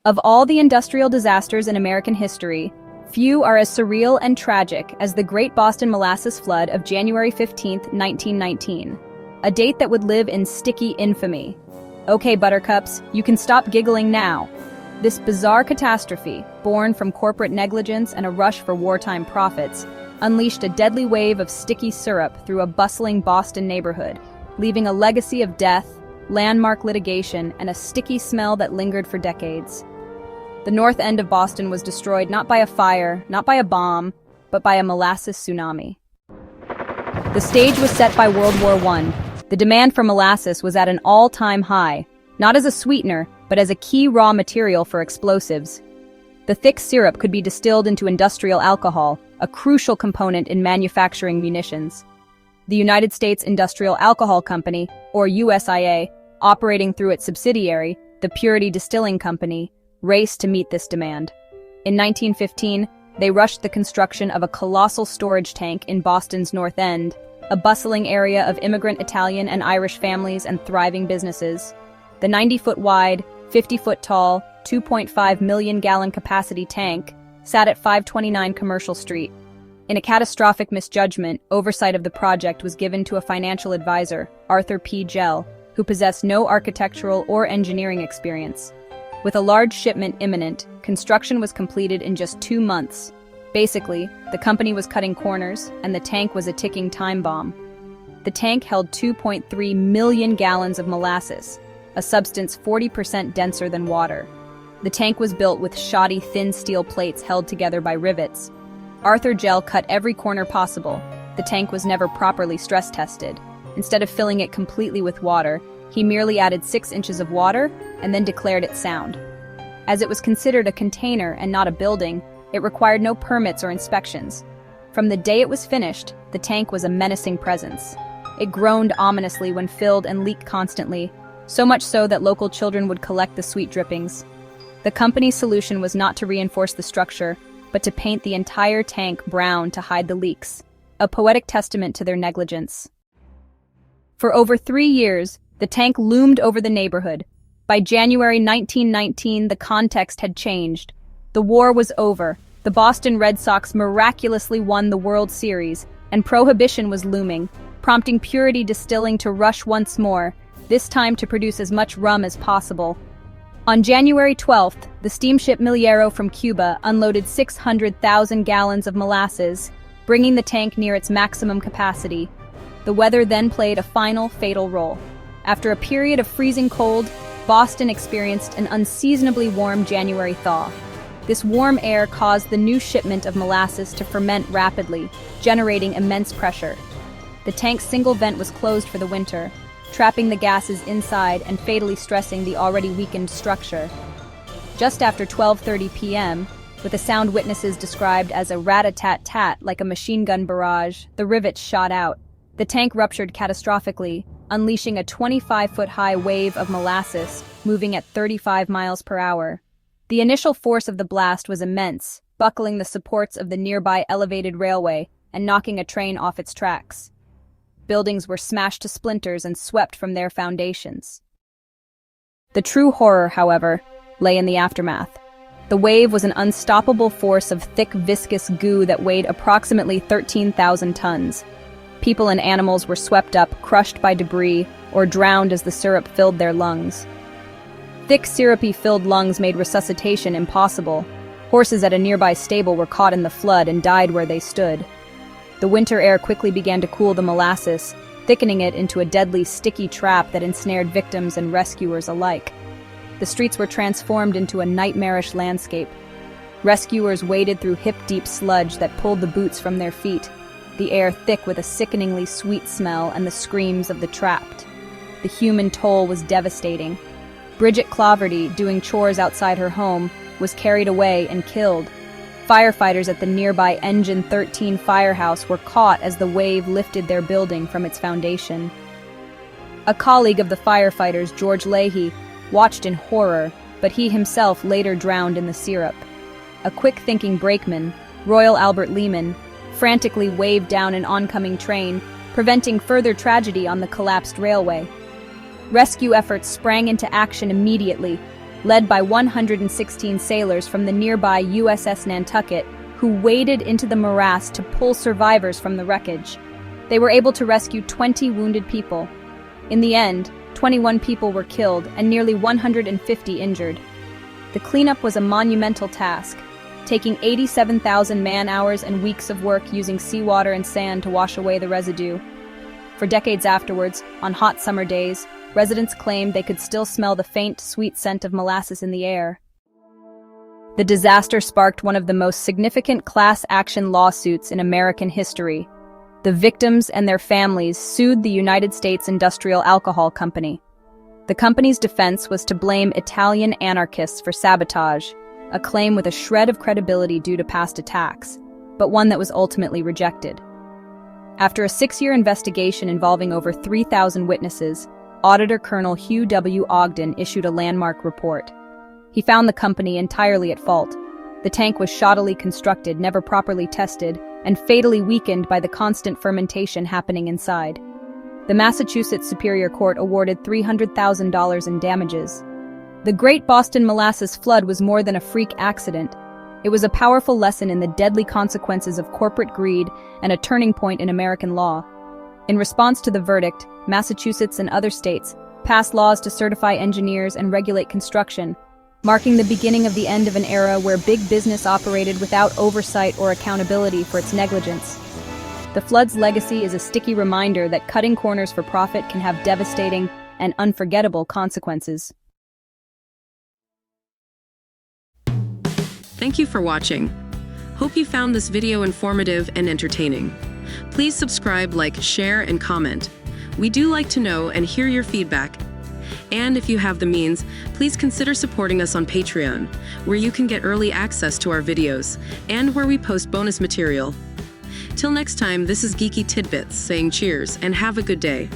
Of all the industrial disasters in American history, few are as surreal and tragic as the Great Boston Molasses Flood of January 15, 1919, a date that would live in sticky infamy. Okay, buttercups, you can stop giggling now. This bizarre catastrophe, born from corporate negligence and a rush for wartime profits, unleashed a deadly wave of sticky syrup through a bustling Boston neighborhood, leaving a legacy of death, landmark litigation, and a sticky smell that lingered for decades. The north end of Boston was destroyed not by a fire, not by a bomb, but by a molasses tsunami. The stage was set by World War I. The demand for molasses was at an all-time high, not as a sweetener, but as a key raw material for explosives. The thick syrup could be distilled into industrial alcohol, a crucial component in manufacturing munitions. The United States Industrial Alcohol Company, or USIA, operating through its subsidiary, the Purity Distilling Company, raced to meet this demand. In 1915, they rushed the construction of a colossal storage tank in Boston's North End, a bustling area of immigrant Italian and Irish families and thriving businesses. The 90-foot wide, 50-foot tall, 2.5 million-gallon capacity tank sat at 529 Commercial Street. In a catastrophic misjudgment, oversight of the project was given to a financial advisor, Arthur P. Gell, who possessed no architectural or engineering experience. With a large shipment imminent, construction was completed in just 2 months. Basically, the company was cutting corners, and the tank was a ticking time bomb. The tank held 2.3 million gallons of molasses, a substance 40% denser than water. The tank was built with shoddy thin steel plates held together by rivets. Arthur Gell cut every corner possible. The tank was never properly stress tested. Instead of filling it completely with water, he merely added 6 inches of water and then declared it sound. As it was considered a container and not a building, it required no permits or inspections. From the day it was finished, the tank was a menacing presence. It groaned ominously when filled and leaked constantly, so much so that local children would collect the sweet drippings. The company's solution was not to reinforce the structure, but to paint the entire tank brown to hide the leaks, a poetic testament to their negligence. For over 3 years, the tank loomed over the neighborhood. By January 1919, the context had changed. The war was over. The Boston Red Sox miraculously won the World Series, and prohibition was looming, prompting Purity Distilling to rush once more, this time to produce as much rum as possible. On January 12th, the steamship Miliero from Cuba unloaded 600,000 gallons of molasses, bringing the tank near its maximum capacity. The weather then played a final fatal role. After a period of freezing cold, Boston experienced an unseasonably warm January thaw. This warm air caused the new shipment of molasses to ferment rapidly, generating immense pressure. The tank's single vent was closed for the winter, trapping the gases inside and fatally stressing the already weakened structure. Just after 12:30 p.m., with a sound witnesses described as a rat-a-tat-tat like a machine gun barrage, the rivets shot out. The tank ruptured catastrophically, unleashing a 25-foot-high wave of molasses, moving at 35 miles per hour. The initial force of the blast was immense, buckling the supports of the nearby elevated railway and knocking a train off its tracks. Buildings were smashed to splinters and swept from their foundations. The true horror, however, lay in the aftermath. The wave was an unstoppable force of thick, viscous goo that weighed approximately 13,000 tons. People and animals were swept up, crushed by debris, or drowned as the syrup filled their lungs. Thick, syrupy-filled lungs made resuscitation impossible. Horses at a nearby stable were caught in the flood and died where they stood. The winter air quickly began to cool the molasses, thickening it into a deadly, sticky trap that ensnared victims and rescuers alike. The streets were transformed into a nightmarish landscape. Rescuers waded through hip-deep sludge that pulled the boots from their feet, the air thick with a sickeningly sweet smell and the screams of the trapped. The human toll was devastating. Bridget Claverty, doing chores outside her home, was carried away and killed. Firefighters at the nearby Engine 13 firehouse were caught as the wave lifted their building from its foundation. A colleague of the firefighters, George Leahy, watched in horror, but he himself later drowned in the syrup. A quick-thinking brakeman, Royal Albert Lehman, frantically waved down an oncoming train, preventing further tragedy on the collapsed railway. Rescue efforts sprang into action immediately, led by 116 sailors from the nearby USS Nantucket, who waded into the morass to pull survivors from the wreckage. They were able to rescue 20 wounded people. In the end, 21 people were killed and nearly 150 injured. The cleanup was a monumental task, taking 87,000 man-hours and weeks of work using seawater and sand to wash away the residue. For decades afterwards, on hot summer days, residents claimed they could still smell the faint, sweet scent of molasses in the air. The disaster sparked one of the most significant class action lawsuits in American history. The victims and their families sued the United States Industrial Alcohol Company. The company's defense was to blame Italian anarchists for sabotage, a claim with a shred of credibility due to past attacks, but one that was ultimately rejected. After a 6-year investigation involving over 3,000 witnesses, Auditor Colonel Hugh W. Ogden issued a landmark report. He found the company entirely at fault. The tank was shoddily constructed, never properly tested, and fatally weakened by the constant fermentation happening inside. The Massachusetts Superior Court awarded $300,000 in damages. The Great Boston Molasses Flood was more than a freak accident. It was a powerful lesson in the deadly consequences of corporate greed and a turning point in American law. In response to the verdict, Massachusetts and other states passed laws to certify engineers and regulate construction, marking the beginning of the end of an era where big business operated without oversight or accountability for its negligence. The flood's legacy is a sticky reminder that cutting corners for profit can have devastating and unforgettable consequences. Thank you for watching. Hope you found this video informative and entertaining. Please subscribe, like, share, and comment. We do like to know and hear your feedback. And if you have the means, please consider supporting us on Patreon, where you can get early access to our videos, and where we post bonus material. Till next time, this is Geeky Tidbits saying cheers and have a good day.